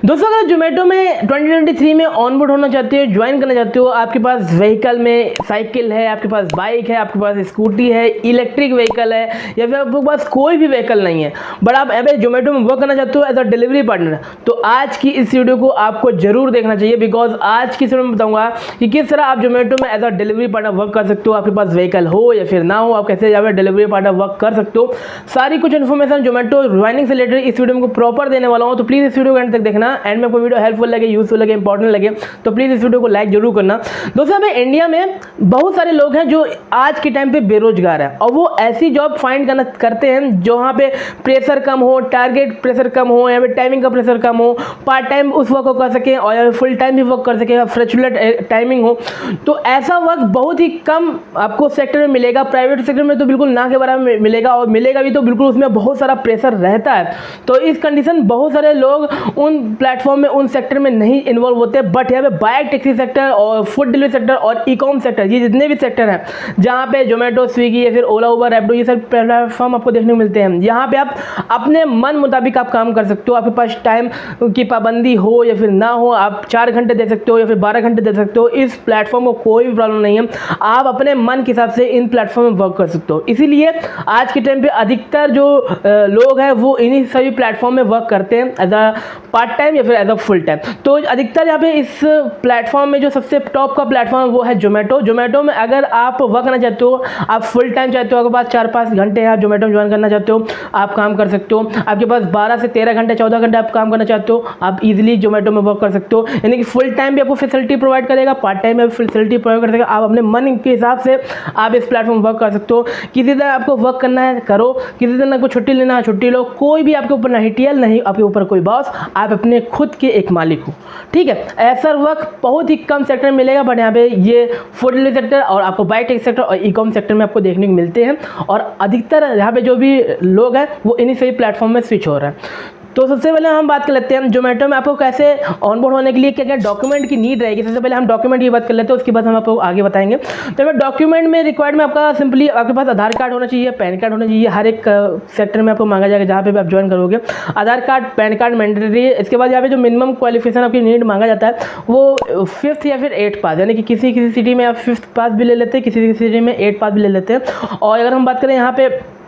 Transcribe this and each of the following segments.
दोस्तों अगर जोमेटो में 2023 में ऑनबोर्ड होना चाहते हो, ज्वाइन करना चाहते हो, आपके पास व्हीकल में साइकिल है, आपके पास बाइक है, आपके पास स्कूटी है, इलेक्ट्रिक व्हीकल है, या फिर आपके पास कोई भी व्हीकल नहीं है बट आप अभी जोमेटो में वर्क करना चाहते हो एज अ डिलीवरी पार्टनर, तो आज की इस वीडियो को आपको जरूर देखना चाहिए। बिकॉज आज की वीडियो में बताऊंगा कि किस तरह आप जोमेटो में as a delivery partner work कर सकते हो। आपके पास व्हीकल हो या फिर ना हो, आप कैसे यहाँ पे डिलीवरी पार्टनर वर्क कर सकते हो। सारी कुछ इन्फॉर्मेशन जोमेटो ज्वाइनिंग से रिलेटेड इस वीडियो में प्रॉपर देने वाला हूँ, तो प्लीज इस वीडियो को एंड तक देखना। एंड में कोई वीडियो हेल्पफुल लगे, यूजफुल लगे, इंपॉर्टेंट लगे तो प्लीज इस वीडियो को लाइक जरूर करना। दोस्तों अभी इंडिया में बहुत सारे लोग हैं जो आज के टाइम पे बेरोजगार है और वो ऐसी जॉब फाइंड करते हैं जहाँ पे प्रेशर कम हो, टारगेट प्रेशर कम हो, या फिर टाइमिंग का प्रेशर कम हो, पार्ट टाइम उस वर्क को कर सके और या फुल टाइम भी वर्क कर सके, फ्लेक्सिबल टाइमिंग हो। तो ऐसा वर्क बहुत ही कम आपको सेक्टर में मिलेगा। प्राइवेट सेक्टर में तो बिल्कुल ना के बराबर में मिलेगा, और मिलेगा भी तो बिल्कुल उसमें बहुत सारा प्रेशर रहता है। तो इस कंडीशन बहुत सारे लोग उन प्लेटफॉर्म में, उन सेक्टर में नहीं इन्वॉल्व होते। बट यहाँ पे बाइक टैक्सी सेक्टर और फूड डिलीवरी सेक्टर और ई कॉम सेक्टर, ये जितने भी सेक्टर हैं जहाँ पे जोमेटो, स्विगी या फिर ओला, उबर, रैपिडो, ये सब प्लेटफॉर्म आपको देखने को मिलते हैं। यहाँ पे आप अपने मन मुताबिक आप काम कर सकते हो। आपके पास टाइम की पाबंदी हो या फिर ना हो, आप 4 घंटे दे सकते हो या फिर 12 घंटे दे सकते हो। इस प्लेटफॉर्म को कोई भी प्रॉब्लम नहीं है, आप अपने मन के हिसाब से इन प्लेटफॉर्म में वर्क कर सकते हो। इसीलिए आज के टाइम पे अधिकतर जो लोग हैं वो इन्हीं सभी प्लेटफॉर्म में वर्क करते हैं एज अ पार्ट टाइम या फिर एज अ फुल टाइम। तो अधिकतर यहाँ पे इस प्लेटफॉर्म में जो सबसे टॉप का प्लेटफॉर्म है वो है जोमेटो। जोमेटो में अगर आप वर्क करना चाहते हो, आप फुल टाइम चाहते हो, आपके पास 4-5 घंटे आप जोमेटो में ज्वाइन करना चाहते हो, आप काम कर सकते हो। आपके पास 12 से 13 घंटे, 14 घंटे आप काम करना चाहते हो, आप इजीली जोमेटो में वर्क कर सकते हो। यानी कि फुल टाइम भी आपको फैसिलिटी प्रोवाइड करेगा, पार्ट टाइम में भी फैसिलिटी प्रोवाइड कर देगा। आप अपने मन के हिसाब से आप इस प्लेटफॉर्म वर्क कर सकते हो। किसी तरह आपको वर्क करना है करो, किसी तरह आपको छुट्टी लेना है छुट्टी लो, कोई भी आपके ऊपर नहीं टीएल, नहीं आपके ऊपर कोई बॉस, आप अपने खुद के एक मालिक हो। ठीक है, ऐसा वर्क बहुत ही कम सेक्टर में मिलेगा, बट यहाँ पे ये फूड डिलीवरी सेक्टर और आपको बाइक टैक्सी सेक्टर और ई कॉम सेक्टर में आपको देखने को मिलते हैं। और अधिकतर यहाँ पे जो भी लोग हैं वो इन्हीं सभी प्लेटफॉर्म में स्विच हो रहे हैं। तो सबसे पहले हम बात कर लेते हैं जोमेटो में आपको कैसे ऑनबोर्ड होने के लिए क्या क्या डॉक्यूमेंट की नीड रहेगी। सबसे पहले हम डॉक्यूमेंट की बात कर लेते हैं, उसके बाद हम आपको आगे बताएंगे। तो मैं डॉक्यूमेंट में रिक्वायर्ड में आपका सिंपली आपके पास आधार कार्ड होना चाहिए, पैन कार्ड होना चाहिए। हर एक सेक्टर में आपको मांगा जाएगा जहाँ पे भी आप ज्वाइन करोगे। आधार कार्ड, पैन कार्ड मैंडेटरी है। इसके बाद यहाँ पे जो मिनिमम क्वालिफिकेशन आपकी नीड मांगा जाता है वो 5th या फिर 8th पास, यानी कि किसी किसी सिटी में आप 5th पास भी ले लेते हैं, किसी किसी सिटी में 8th पास भी ले लेते हैं। और अगर हम बात करें यहाँ पे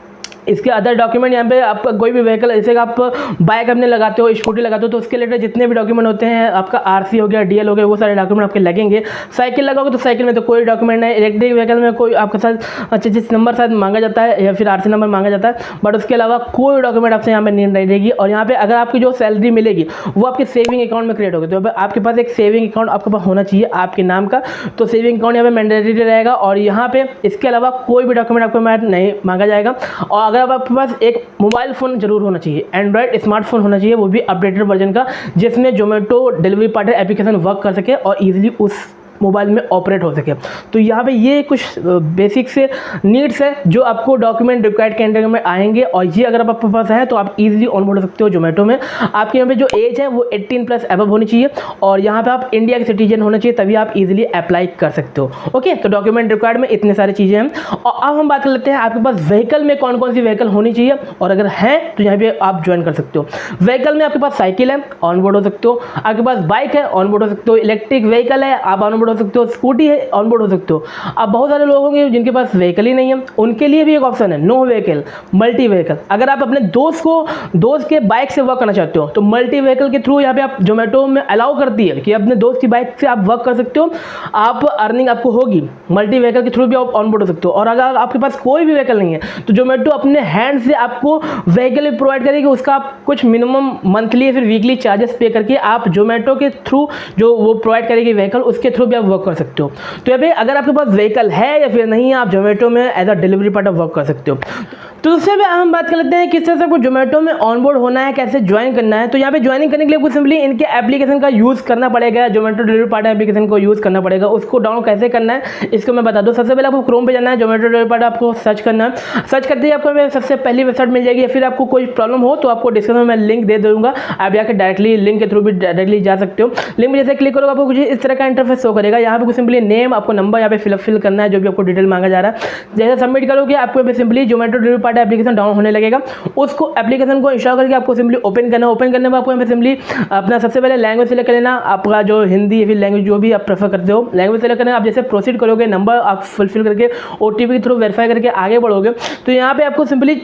इसके अदर डॉक्यूमेंट, यहाँ पे आपका कोई भी व्हीकल, जैसे आप बाइक अपने लगाते हो, स्कूटी लगाते हो, तो उसके रिलेटेड जितने भी डॉक्यूमेंट होते हैं, आपका आरसी हो गया, डीएल हो गया, वो सारे डॉक्यूमेंट आपके लगेंगे। साइकिल लगाओगे तो साइकिल में तो कोई डॉक्यूमेंट नहीं। इलेक्ट्रिक व्हीकल में कोई आपके साथ जिस नंबर शायद मांगा जाता है या फिर आरसी नंबर मांगा जाता है, बट उसके अलावा कोई डॉक्यूमेंट आपसे यहाँ पे नीड नहीं रहेगी। और यहाँ पे अगर आपकी जो सैलरी मिलेगी वो आपके सेविंग अकाउंट में क्रिएट होगी, तो आपके पास एक सेविंग अकाउंट आपके पास होना चाहिए आपके नाम का। तो सेविंग अकाउंट यहाँ पे मैंडेटरी रहेगा। और यहाँ पे इसके अलावा कोई भी डॉक्यूमेंट आपको नहीं मांगा जाएगा। और अगर आपके पास एक मोबाइल फोन जरूर होना चाहिए, एंड्रॉइड स्मार्टफोन होना चाहिए, वो भी अपडेटेड वर्जन का, जिसमें Zomato delivery partner application work कर सके और इजीली उस मोबाइल में ऑपरेट हो सके। तो यहाँ पे ये कुछ बेसिक से नीड्स है जो आपको डॉक्यूमेंट रिक्वायर्ड के अंडर में आएंगे। और ये अगर आपके पास है तो आप इजीली ऑनबोर्ड हो सकते हो जोमेटो में। आपके यहाँ पे जो एज है वो 18+ अबव होनी चाहिए, और यहाँ पे आप इंडिया के सिटीजन होना चाहिए, तभी आप इजीली अप्लाई कर सकते हो। ओके, तो डॉक्यूमेंट रिक्वायर्ड में इतने सारी चीज़ें हैं। और अब हम बात कर लेते हैं आपके पास व्हीकल में कौन कौन सी व्हीकल होनी चाहिए, और अगर है तो यहाँ पे आप ज्वाइन कर सकते हो। व्हीकल में आपके पास साइकिल है, ऑनबोर्ड हो सकते हो। आपके पास बाइक है, ऑनबोर्ड हो सकते हो। इलेक्ट्रिक व्हीकल है, आप ऑनबोर्ड हो सकते हो। स्कूटी है, ऑनबोर्ड हो सकते हो। अब बहुत सारे लोग होंगे जिनके पास व्हीकल ही नहीं है, उनके लिए भी एक ऑप्शन है नो व्हीकल, मल्टी व्हीकल। अगर आप अपने दोस्त के बाइक से वर्क करना चाहते हो तो मल्टी व्हीकल के थ्रू यहाँ पे आप जोमेटो में अलाउ करती है कि अपने दोस्त की बाइक से आप वर्क कर सकते हो, आप अर्निंग आपको होगी। मल्टी व्हीकल के थ्रू भी आप ऑनबोर्ड हो सकते हो। और अगर आपके पास कोई भी व्हीकल नहीं है तो जोमेटो अपने हैंड से आपको व्हीकल भी प्रोवाइड करेगी, उसका आप कुछ मिनिमम मंथली या फिर वीकली चार्जेस पे करके आप जोमेटो के थ्रू जो वो प्रोवाइड करेगी व्हीकल, उसके थ्रू भी आप वर्क कर सकते हो। तो यहाँ पे अगर आपके पास व्हीकल है या फिर नहीं है, आप जोमेटो में as a delivery partner work कर सकते हो। तो उससे भी हम बात कर लेते हैं किस तरह से आपको जोमेटो में ऑनबोर्ड होना है, कैसे ज्वाइन करना है। तो यहाँ पे ज्वाइनिंग करने के लिए आपको सिंपली इनके एप्लीकेशन का यूज़ करना पड़ेगा, जोमेटो डिलीवरी पार्टनर एप्लीकेशन को यूज़ करना पड़ेगा। उसको डाउनलोड कैसे करना है इसको मैं बता दूँ। सबसे पहले आपको क्रोम पे जाना है, जोमेटो डिलीवरी पार्टनर आपको सर्च करना है। सर्च करते ही आपको सबसे पहली वेबसाइट मिल जाएगी, या फिर आपको कोई प्रॉब्लम हो तो आपको डिस्क्रिप्शन में लिंक दे दूँगा, आप जाकर डायरेक्टली लिंक के थ्रू भी डायरेक्टली जा सकते हो। लिंक में जैसे क्लिक करोगे आपको कुछ इस तरह का इंटरफेस शो करेगा। यहाँ पे सिंपली नेम, आपको नंबर यहाँ पे फिल करना है, जो भी आपको डिटेल मांगा जा रहा है। जैसे सबमिट करोगे आपको simply Zomato delivery Flipkart application down होने लगेगा। उसको एप्लीकेशन को इंस्टॉल करके आपको सिंपली ओपन करना है। ओपन करने में आपको यहाँ पे सिंपली अपना सबसे पहले लैंग्वेज सेलेक्ट कर लेना, आपका जो हिंदी या फिर लैंग्वेज जो भी आप प्रेफर करते हो लैंग्वेज सेलेक्ट करना। आप जैसे प्रोसीड करोगे, नंबर आप फुलफिल करके OTP के थ्रू वेरीफाई करके आगे बढ़ोगे, तो यहाँ पे आपको सिंपली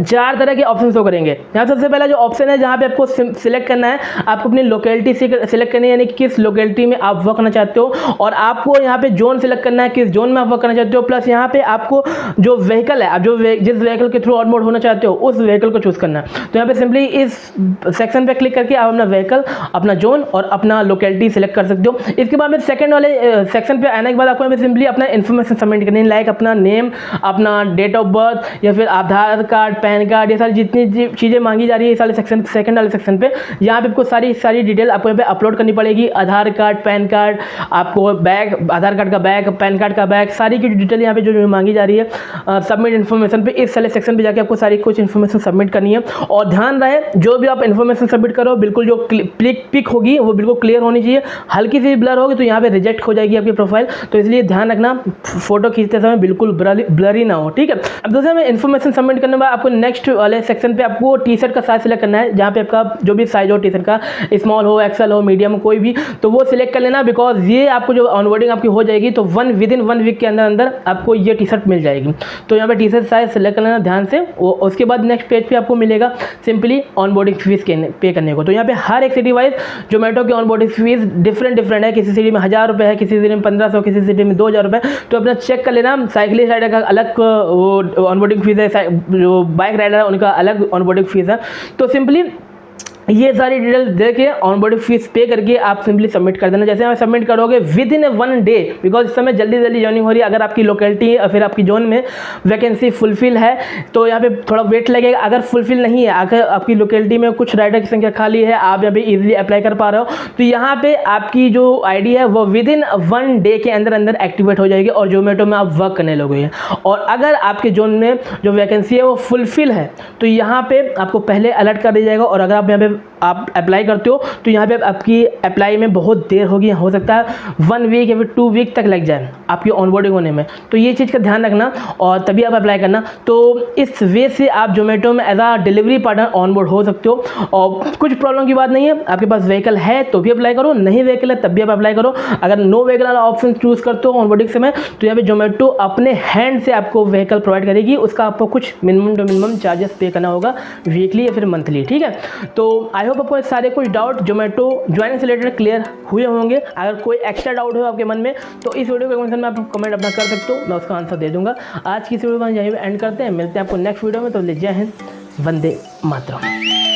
4 तरह के ऑप्शन शो करेंगे। यहाँ सबसे पहला जो ऑप्शन है जहाँ पे आपको सिलेक्ट करना है, आपको अपनी लोकेलिटी से सिलेक्ट करनी है, यानी किस लोकेलिटी में आप वर्क करना चाहते हो, और आपको यहाँ पे जोन सिलेक्ट करना है, किस जोन में आप वर्क करना चाहते हो। प्लस यहाँ पे आपको जो व्हीकल है, आप जो जिस व्हीकल के थ्रू ऑनबोर्ड होना चाहते हो उस व्हीकल को चूज करना है। तो यहाँ पे सिंपली इस सेक्शन पे क्लिक करके आप अपना व्हीकल, अपना जोन और अपना लोकेलिटी सिलेक्ट कर सकते हो। इसके बाद में सेकंड वाले सेक्शन पे आने के बाद आपको यहाँ पे सिंपली अपना इन्फॉर्मेशन सबमिट करनी है, लाइक अपना नेम, अपना डेट ऑफ बर्थ या फिर आधार कार्ड, पैन कार्ड, ये सारी जितनी चीज़ें मांगी जा रही है इस वाले सेक्शन, सेकंड वाले सेक्शन पे, यहाँ पे आपको सारी डिटेल आपको यहाँ पे अपलोड करनी पड़ेगी। आधार कार्ड, पैन कार्ड, आपको बैग, आधार कार्ड का बैग, पैन कार्ड का बैग, सारी की डिटेल यहाँ पे जो मांगी जा रही है सबमिट इन्फॉर्मेशन पे, इस वाले सेक्शन पे जाके आपको सारी कुछ इन्फॉर्मेशन सबमिट करनी है। और ध्यान रहे जो भी आप इन्फॉर्मेशन सबमिट करो, बिल्कुल जो पिक होगी वो बिल्कुल क्लियर होनी चाहिए। हल्की सी ब्लर होगी तो यहाँ पे रिजेक्ट हो जाएगी आपकी प्रोफाइल, तो इसलिए ध्यान रखना फोटो खींचते समय बिल्कुल ब्लरी ना हो, ठीक है। अब दूसरा में इन्फॉर्मेशन सबमिट करने के बाद आपको नेक्स्ट वाले सेक्शन पे आपको टी-शर्ट का साइज सिलेक्ट करना है, जहाँ पे आपका जो भी साइज हो टी-शर्ट का, स्मॉल हो, एक्सेल हो, मीडियम कोई भी, तो वो सिलेक्ट कर लेना। बिकॉज ये आपको जो ऑनबोर्डिंग आपकी हो जाएगी तो विदिन 1 वीक के अंदर आपको ये टी-शर्ट मिल जाएगी। तो यहाँ पे टी-शर्ट साइज सिलेक्ट कर लेना ध्यान से। उसके बाद नेक्स्ट पेज पे आपको मिलेगा सिंपली ऑनबोर्डिंग फीस पे करने को। तो यहाँ पे हर एक सिटी वाइज जोमेटो की ऑनबोर्डिंग फीस डिफरेंट है। किसी सिटी में 1000 रुपये है, किसी सिटी में 1500, किसी सिटी में 2000 रुपये। तो अपना चेक कर लेना। साइकिलिस्ट राइडर का अलग वो ऑनबोर्डिंग फीस है, जो बाइक राइडर है उनका अलग ऑनबोर्डिंग फीस है। तो सिंपली ये सारी डिटेल दे के ऑनबोर्डिंग फीस पे करके आप सिंपली सबमिट कर देना। जैसे आप सबमिट करोगे विदिन 1 डे, बिकॉज इस समय जल्दी ज्वाइनिंग हो रही है। अगर आपकी लोकेलिटी या फिर आपकी जोन में वैकेंसी फुलफिल है तो यहाँ पे थोड़ा वेट लगेगा। अगर फुलफिल नहीं है, अगर आपकी लोकेलिटी में कुछ राइडर की संख्या खाली है, आप यहाँ पे इजीली अप्लाई कर पा रहे हो, तो यहाँ पे आपकी जो ID है वो विदिन 1 डे के अंदर एक्टिवेट हो जाएगी और जोमेटो में आप वर्क करने लगोगे। और अगर आपके जोन में जो वैकेंसी है वो फुलफिल है तो यहाँ पे आपको पहले अलर्ट कर दिया जाएगा। और अगर आप यहाँ पे आप अप्लाई करते हो तो यहाँ पे आपकी अप्लाई में बहुत देर होगी, हो सकता है 1 वीक या फिर 2 वीक तक लग जाए आपकी ऑनबोर्डिंग होने में। तो ये चीज़ का ध्यान रखना और तभी आप अप्लाई करना। तो इस वे से आप जोमेटो में एज आ डिलीवरी पार्टनर ऑनबोर्ड हो सकते हो। और कुछ प्रॉब्लम की बात नहीं है, आपके पास व्हीकल है तो भी अप्लाई करो, नहीं व्हीकल है तब भी आप अप्लाई करो। अगर नो व्हीकल वाला ऑप्शन चूज करते हो ऑनबोर्डिंग समय, तो यहाँ पे जोमेटो अपने हैंड से आपको व्हीकल प्रोवाइड करेगी। उसका आपको कुछ मिनिमम चार्जेस पे करना होगा वीकली या फिर मंथली, ठीक है। तो आई होप आपको सारे कुछ डाउट जोमेटो ज्वाइनिंग से रिलेटेड क्लियर हुए होंगे। अगर कोई एक्स्ट्रा डाउट हो आपके मन में तो इस वीडियो के कमेंट में आप कमेंट अपना कर सकते हो, मैं उसका आंसर दे दूंगा। आज की इस वीडियो में यहीं पे एंड करते हैं, मिलते हैं आपको नेक्स्ट वीडियो में। तो जय हिंद, वंदे मातरम।